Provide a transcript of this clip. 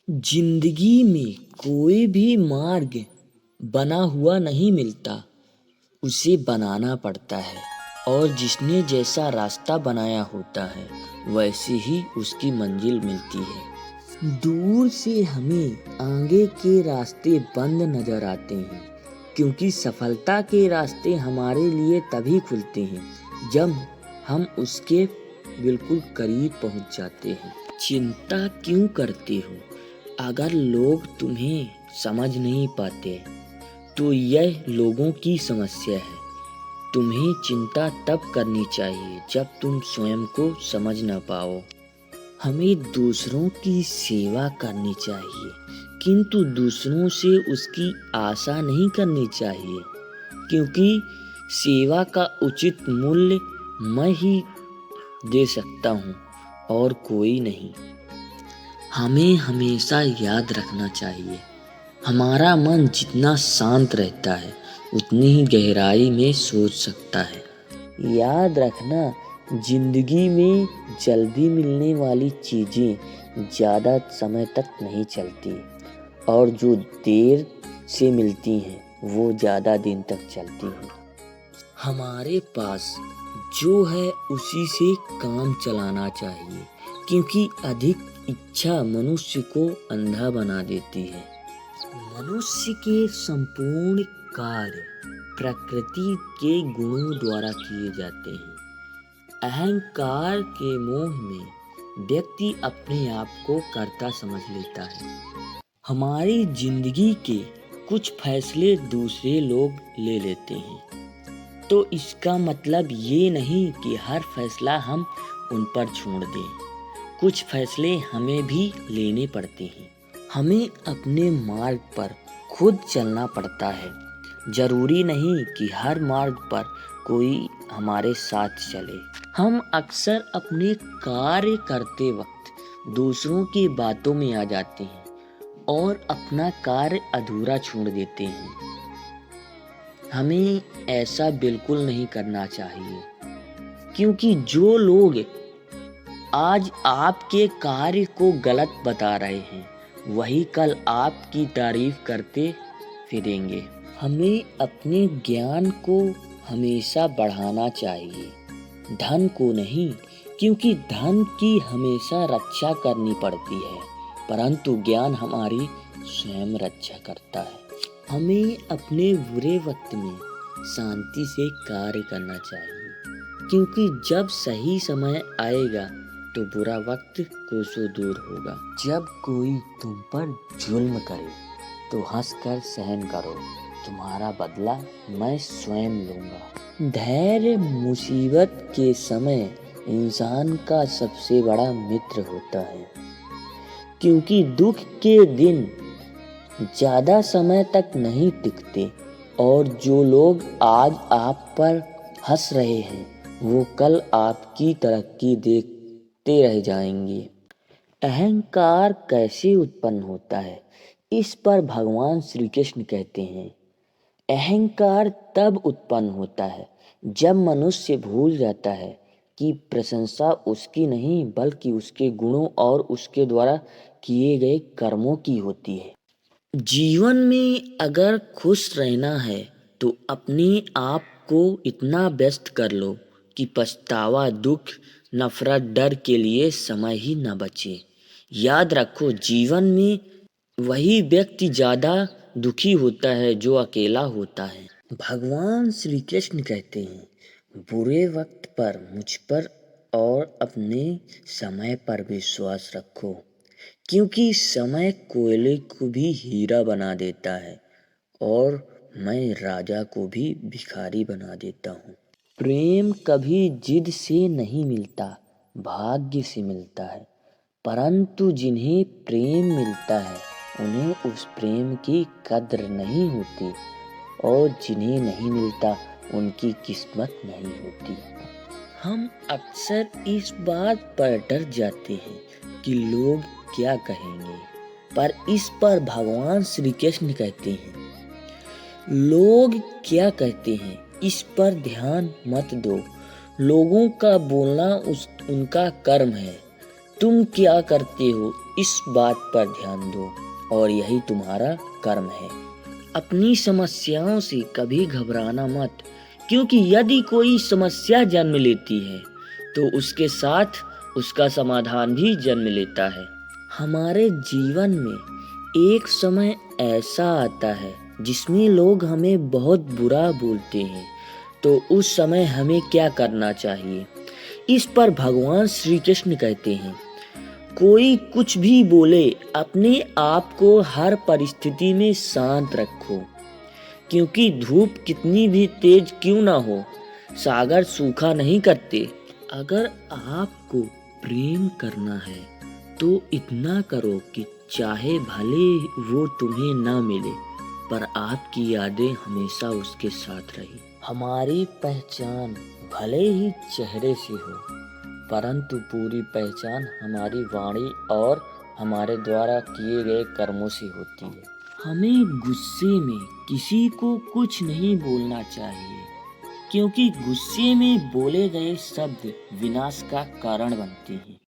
जिंदगी में कोई भी मार्ग बना हुआ नहीं मिलता, उसे बनाना पड़ता है। और जिसने जैसा रास्ता बनाया होता है वैसे ही उसकी मंजिल मिलती है। दूर से हमें आगे के रास्ते बंद नजर आते हैं, क्योंकि सफलता के रास्ते हमारे लिए तभी खुलते हैं जब हम उसके बिल्कुल करीब पहुंच जाते हैं। चिंता क्यों करते हो? अगर लोग तुम्हें समझ नहीं पाते तो यह लोगों की समस्या है। तुम्हें चिंता तब करनी चाहिए जब तुम स्वयं को समझ न पाओ। हमें दूसरों की सेवा करनी चाहिए, किंतु दूसरों से उसकी आशा नहीं करनी चाहिए, क्योंकि सेवा का उचित मूल्य मैं ही दे सकता हूँ और कोई नहीं। हमें हमेशा याद रखना चाहिए, हमारा मन जितना शांत रहता है उतनी ही गहराई में सोच सकता है। याद रखना, जिंदगी में जल्दी मिलने वाली चीजें ज्यादा समय तक नहीं चलती, और जो देर से मिलती हैं वो ज्यादा दिन तक चलती हैं। हमारे पास जो है उसी से काम चलाना चाहिए, क्योंकि अधिक इच्छा मनुष्य को अंधा बना देती है। मनुष्य के संपूर्ण कार्य प्रकृति के गुणों द्वारा किए जाते हैं। अहंकार के मोह में व्यक्ति अपने आप को कर्ता समझ लेता है। हमारी जिंदगी के कुछ फैसले दूसरे लोग ले लेते हैं, तो इसका मतलब ये नहीं कि हर फैसला हम उन पर छोड़ दें। कुछ फैसले हमें भी लेने पड़ते हैं। हमें अपने मार्ग पर खुद चलना पड़ता है। जरूरी नहीं कि हर मार्ग पर कोई हमारे साथ चले। हम अक्सर अपने कार्य करते वक्त दूसरों की बातों में आ जाते हैं और अपना कार्य अधूरा छोड़ देते हैं। हमें ऐसा बिल्कुल नहीं करना चाहिए, क्योंकि जो लोग आज आपके कार्य को गलत बता रहे हैं वही कल आपकी तारीफ करते फिरेंगे। हमें अपने ज्ञान को हमेशा बढ़ाना चाहिए, धन को नहीं, क्योंकि धन की हमेशा रक्षा करनी पड़ती है, परंतु ज्ञान हमारी स्वयं रक्षा करता है। हमें अपने बुरे वक्त में शांति से कार्य करना चाहिए, क्योंकि जब सही समय आएगा तो बुरा वक्त कोसों दूर होगा। जब कोई तुम पर जुल्म करे तो हंसकर सहन करो, तुम्हारा बदला मैं स्वयं लूंगा। धैर्य मुसीबत के समय इंसान का सबसे बड़ा मित्र होता है, क्योंकि दुख के दिन ज्यादा समय तक नहीं टिकते, और जो लोग आज आप पर हंस रहे हैं वो कल आपकी तरक्की देखते रह जाएंगे। अहंकार कैसे उत्पन्न होता है, इस पर भगवान श्री कृष्ण कहते हैं, अहंकार तब उत्पन्न होता है जब मनुष्य भूल जाता है कि प्रशंसा उसकी नहीं बल्कि उसके गुणों और उसके द्वारा किए गए कर्मों की होती है। जीवन में अगर खुश रहना है तो अपने आप को इतना व्यस्त कर लो कि पछतावा, दुख, नफरत, डर के लिए समय ही न बचे। याद रखो, जीवन में वही व्यक्ति ज्यादा दुखी होता है जो अकेला होता है। भगवान श्री कृष्ण कहते हैं, बुरे वक्त पर मुझ पर और अपने समय पर विश्वास रखो, क्योंकि समय कोयले को भी हीरा बना देता है और मैं राजा को भी भिखारी बना देता हूँ। प्रेम कभी जिद से नहीं मिलता, भाग्य से मिलता है, परंतु जिन्हें प्रेम मिलता है उन्हें उस प्रेम की कद्र नहीं होती, और जिन्हें नहीं मिलता उनकी किस्मत नहीं होती। हम अक्सर इस बात पर डर जाते हैं कि लोग क्या कहेंगे, पर इस पर भगवान श्री कृष्ण कहते हैं, लोग क्या कहते हैं इस पर ध्यान मत दो। लोगों का बोलना उनका कर्म है, तुम क्या करते हो इस बात पर ध्यान दो और यही तुम्हारा कर्म है। अपनी समस्याओं से कभी घबराना मत, क्योंकि यदि कोई समस्या जन्म लेती है तो उसके साथ उसका समाधान भी जन्म लेता है। हमारे जीवन में एक समय ऐसा आता है जिसमें लोग हमें बहुत बुरा बोलते हैं, तो उस समय हमें क्या करना चाहिए? इस पर भगवान श्री कृष्ण कहते हैं, कोई कुछ भी बोले अपने आप को हर परिस्थिति में शांत रखो, क्योंकि धूप कितनी भी तेज क्यों ना हो, सागर सूखा नहीं करते। अगर आपको प्रेम करना है तो इतना करो कि चाहे भले वो तुम्हें ना मिले, पर आपकी यादें हमेशा उसके साथ रही। हमारी पहचान भले ही चेहरे से हो, परंतु पूरी पहचान हमारी वाणी और हमारे द्वारा किए गए कर्मों से होती है। हमें गुस्से में किसी को कुछ नहीं बोलना चाहिए, क्योंकि गुस्से में बोले गए शब्द विनाश का कारण बनते हैं।